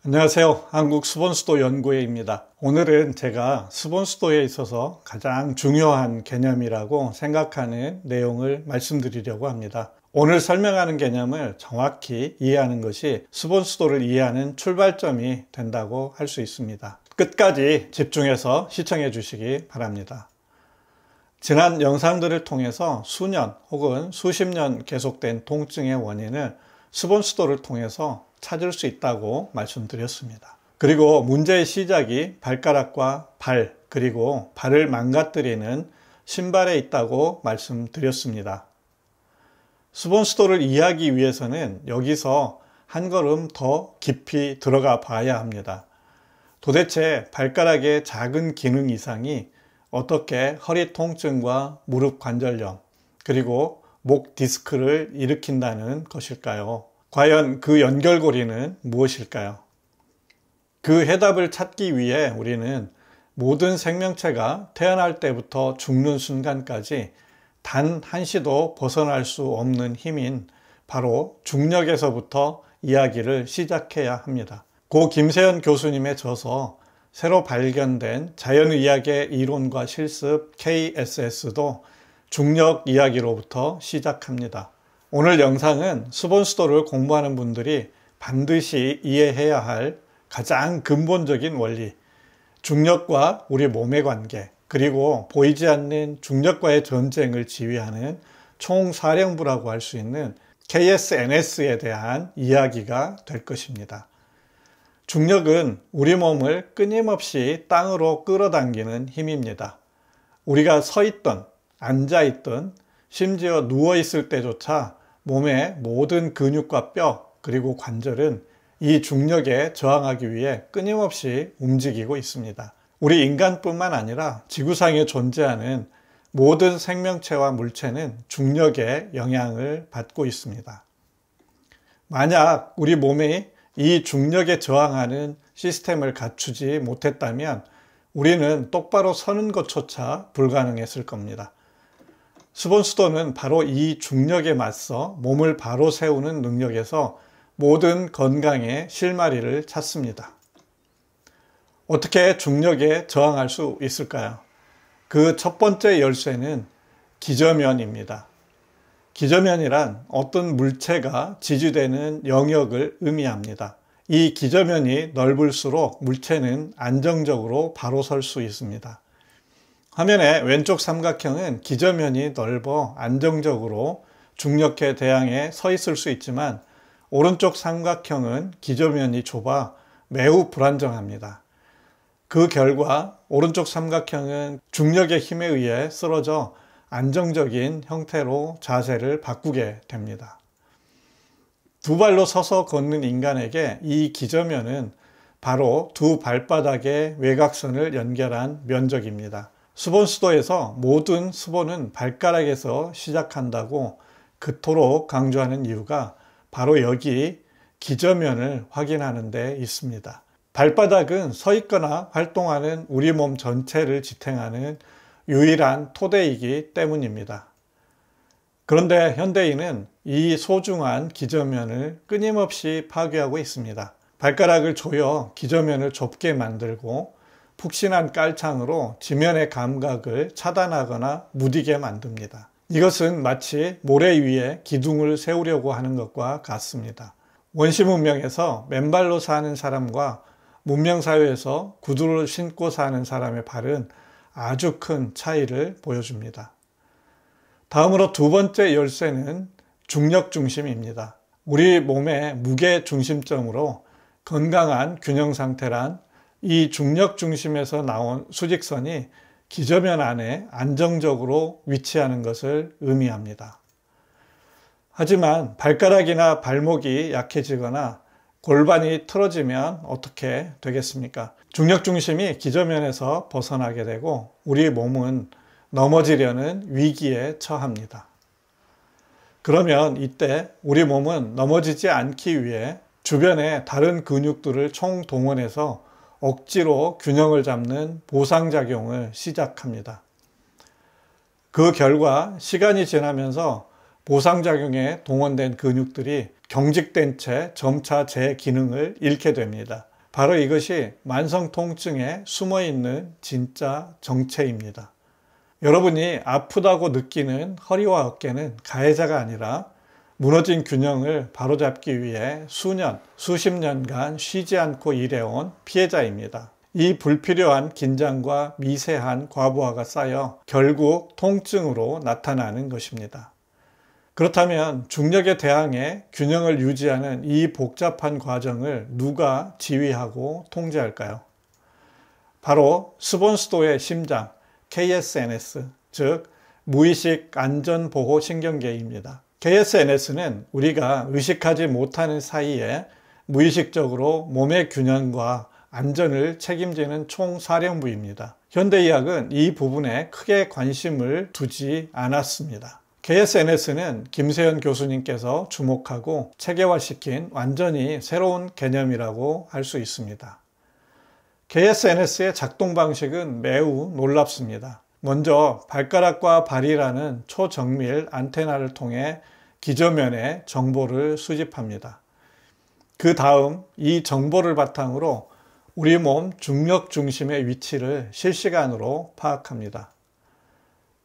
안녕하세요. 한국수본수도 연구회입니다. 오늘은 제가 수본수도에 있어서 가장 중요한 개념이라고 생각하는 내용을 말씀드리려고 합니다. 오늘 설명하는 개념을 정확히 이해하는 것이 수본수도를 이해하는 출발점이 된다고 할 수 있습니다. 끝까지 집중해서 시청해 주시기 바랍니다. 지난 영상들을 통해서 수년 혹은 수십 년 계속된 통증의 원인을 수본수도를 통해서 찾을 수 있다고 말씀드렸습니다. 그리고 문제의 시작이 발가락과 발, 그리고 발을 망가뜨리는 신발에 있다고 말씀드렸습니다. 수본수도를 이해하기 위해서는 여기서 한 걸음 더 깊이 들어가 봐야 합니다. 도대체 발가락의 작은 기능 이상이 어떻게 허리 통증과 무릎 관절염, 그리고 목 디스크를 일으킨다는 것일까요? 과연 그 연결고리는 무엇일까요? 그 해답을 찾기 위해 우리는 모든 생명체가 태어날 때부터 죽는 순간까지 단 한시도 벗어날 수 없는 힘인 바로 중력에서부터 이야기를 시작해야 합니다. 고 김세연 교수님의 저서 새로 발견된 자연의학의 이론과 실습 KSS도 중력 이야기로부터 시작합니다. 오늘 영상은 수본수도를 공부하는 분들이 반드시 이해해야 할 가장 근본적인 원리, 중력과 우리 몸의 관계, 그리고 보이지 않는 중력과의 전쟁을 지휘하는 총사령부라고 할 수 있는 KSNS에 대한 이야기가 될 것입니다. 중력은 우리 몸을 끊임없이 땅으로 끌어당기는 힘입니다. 우리가 서 있던, 앉아 있던, 심지어 누워 있을 때조차 몸의 모든 근육과 뼈, 그리고 관절은 이 중력에 저항하기 위해 끊임없이 움직이고 있습니다. 우리 인간뿐만 아니라 지구상에 존재하는 모든 생명체와 물체는 중력의 영향을 받고 있습니다. 만약 우리 몸이 이 중력에 저항하는 시스템을 갖추지 못했다면 우리는 똑바로 서는 것조차 불가능했을 겁니다. 수본수도는 바로 이 중력에 맞서 몸을 바로 세우는 능력에서 모든 건강의 실마리를 찾습니다. 어떻게 중력에 저항할 수 있을까요? 그 첫 번째 열쇠는 기저면입니다. 기저면이란 어떤 물체가 지지되는 영역을 의미합니다. 이 기저면이 넓을수록 물체는 안정적으로 바로 설 수 있습니다. 화면의 왼쪽 삼각형은 기저면이 넓어 안정적으로 중력에 대항해 서 있을 수 있지만 오른쪽 삼각형은 기저면이 좁아 매우 불안정합니다. 그 결과 오른쪽 삼각형은 중력의 힘에 의해 쓰러져 안정적인 형태로 자세를 바꾸게 됩니다. 두 발로 서서 걷는 인간에게 이 기저면은 바로 두 발바닥의 외곽선을 연결한 면적입니다. 수본수도에서 모든 수본은 발가락에서 시작한다고 그토록 강조하는 이유가 바로 여기 기저면을 확인하는 데 있습니다. 발바닥은 서 있거나 활동하는 우리 몸 전체를 지탱하는 유일한 토대이기 때문입니다. 그런데 현대인은 이 소중한 기저면을 끊임없이 파괴하고 있습니다. 발가락을 조여 기저면을 좁게 만들고 푹신한 깔창으로 지면의 감각을 차단하거나 무디게 만듭니다. 이것은 마치 모래 위에 기둥을 세우려고 하는 것과 같습니다. 원시 문명에서 맨발로 사는 사람과 문명사회에서 구두를 신고 사는 사람의 발은 아주 큰 차이를 보여줍니다. 다음으로 두 번째 열쇠는 중력 중심입니다. 우리 몸의 무게 중심점으로 건강한 균형 상태란 이 중력 중심에서 나온 수직선이 기저면 안에 안정적으로 위치하는 것을 의미합니다. 하지만 발가락이나 발목이 약해지거나 골반이 틀어지면 어떻게 되겠습니까? 중력 중심이 기저면에서 벗어나게 되고 우리 몸은 넘어지려는 위기에 처합니다. 그러면 이때 우리 몸은 넘어지지 않기 위해 주변의 다른 근육들을 총동원해서 억지로 균형을 잡는 보상작용을 시작합니다. 그 결과 시간이 지나면서 보상작용에 동원된 근육들이 경직된 채 점차 제 기능을 잃게 됩니다. 바로 이것이 만성 통증에 숨어 있는 진짜 정체입니다. 여러분이 아프다고 느끼는 허리와 어깨는 가해자가 아니라 무너진 균형을 바로잡기 위해 수년, 수십 년간 쉬지 않고 일해온 피해자입니다. 이 불필요한 긴장과 미세한 과부하가 쌓여 결국 통증으로 나타나는 것입니다. 그렇다면 중력에 대항해 균형을 유지하는 이 복잡한 과정을 누가 지휘하고 통제할까요? 바로 스본수도의 심장, KSNS, 즉 무의식 안전보호신경계입니다. KSNS는 우리가 의식하지 못하는 사이에 무의식적으로 몸의 균형과 안전을 책임지는 총사령부입니다. 현대의학은 이 부분에 크게 관심을 두지 않았습니다. KSNS는 김세현 교수님께서 주목하고 체계화시킨 완전히 새로운 개념이라고 할 수 있습니다. KSNS의 작동 방식은 매우 놀랍습니다. 먼저 발가락과 발이라는 초정밀 안테나를 통해 기저면에 정보를 수집합니다. 그 다음 이 정보를 바탕으로 우리 몸 중력 중심의 위치를 실시간으로 파악합니다.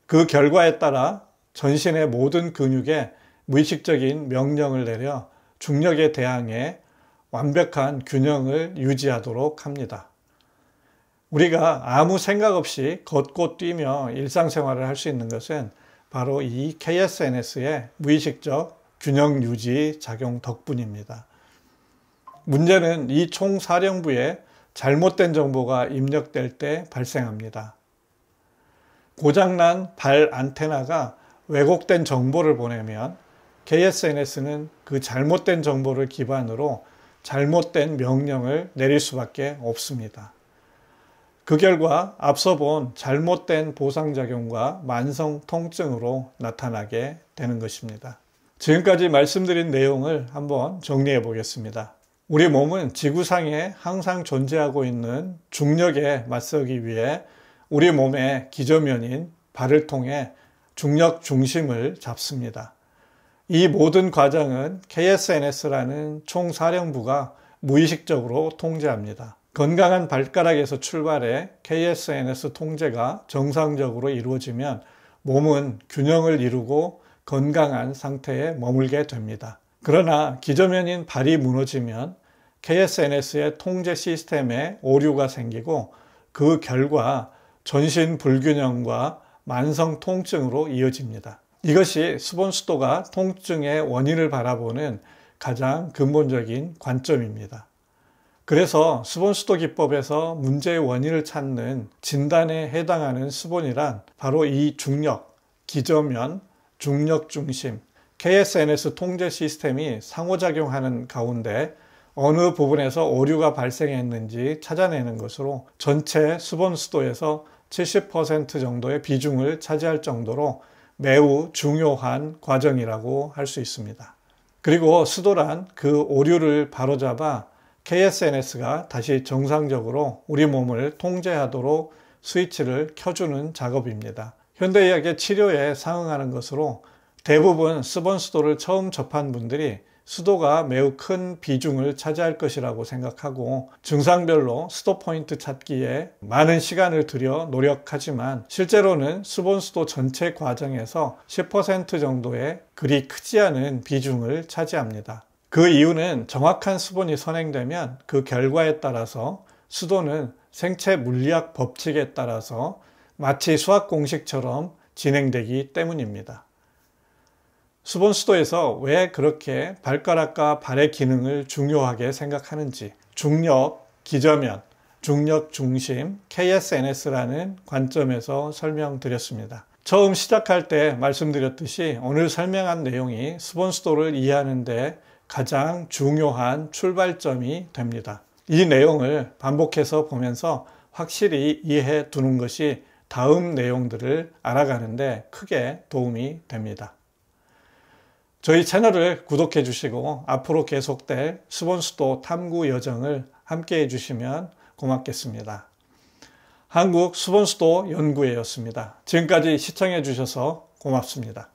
그 결과에 따라 전신의 모든 근육에 무의식적인 명령을 내려 중력에 대항해 완벽한 균형을 유지하도록 합니다. 우리가 아무 생각 없이 걷고 뛰며 일상생활을 할 수 있는 것은 바로 이 KSNS의 무의식적 균형 유지 작용 덕분입니다. 문제는 이 총사령부에 잘못된 정보가 입력될 때 발생합니다. 고장난 발 안테나가 왜곡된 정보를 보내면 KSNS는 그 잘못된 정보를 기반으로 잘못된 명령을 내릴 수밖에 없습니다. 그 결과 앞서 본 잘못된 보상작용과 만성 통증으로 나타나게 되는 것입니다. 지금까지 말씀드린 내용을 한번 정리해 보겠습니다. 우리 몸은 지구상에 항상 존재하고 있는 중력에 맞서기 위해 우리 몸의 기저면인 발을 통해 중력 중심을 잡습니다. 이 모든 과정은 KSNS라는 총사령부가 무의식적으로 통제합니다. 건강한 발가락에서 출발해 KSNS 통제가 정상적으로 이루어지면 몸은 균형을 이루고 건강한 상태에 머물게 됩니다. 그러나 기저면인 발이 무너지면 KSNS의 통제 시스템에 오류가 생기고 그 결과 전신 불균형과 만성 통증으로 이어집니다. 이것이 스본수도가 통증의 원인을 바라보는 가장 근본적인 관점입니다. 그래서 스본수도 기법에서 문제의 원인을 찾는 진단에 해당하는 스본이란 바로 이 중력, 기저면, 중력 중심, KSNS 통제 시스템이 상호작용하는 가운데 어느 부분에서 오류가 발생했는지 찾아내는 것으로 전체 스본수도에서 70% 정도의 비중을 차지할 정도로 매우 중요한 과정이라고 할 수 있습니다. 그리고 수도란 그 오류를 바로잡아 KSNS가 다시 정상적으로 우리 몸을 통제하도록 스위치를 켜주는 작업입니다. 현대의학의 치료에 상응하는 것으로 대부분 스본수도를 처음 접한 분들이 수도가 매우 큰 비중을 차지할 것이라고 생각하고 증상별로 수도 포인트 찾기에 많은 시간을 들여 노력하지만 실제로는 스본수도 전체 과정에서 10% 정도의 그리 크지 않은 비중을 차지합니다. 그 이유는 정확한 수본이 선행되면 그 결과에 따라서 수도는 생체 물리학 법칙에 따라서 마치 수학 공식처럼 진행되기 때문입니다. 스본수도에서 왜 그렇게 발가락과 발의 기능을 중요하게 생각하는지 중력, 기저면, 중력 중심, KSNS라는 관점에서 설명드렸습니다. 처음 시작할 때 말씀드렸듯이 오늘 설명한 내용이 스본수도를 이해하는 데 가장 중요한 출발점이 됩니다. 이 내용을 반복해서 보면서 확실히 이해해 두는 것이 다음 내용들을 알아가는데 크게 도움이 됩니다. 저희 채널을 구독해 주시고 앞으로 계속될 스본수도 탐구 여정을 함께 해주시면 고맙겠습니다. 한국 스본수도 연구회였습니다. 지금까지 시청해 주셔서 고맙습니다.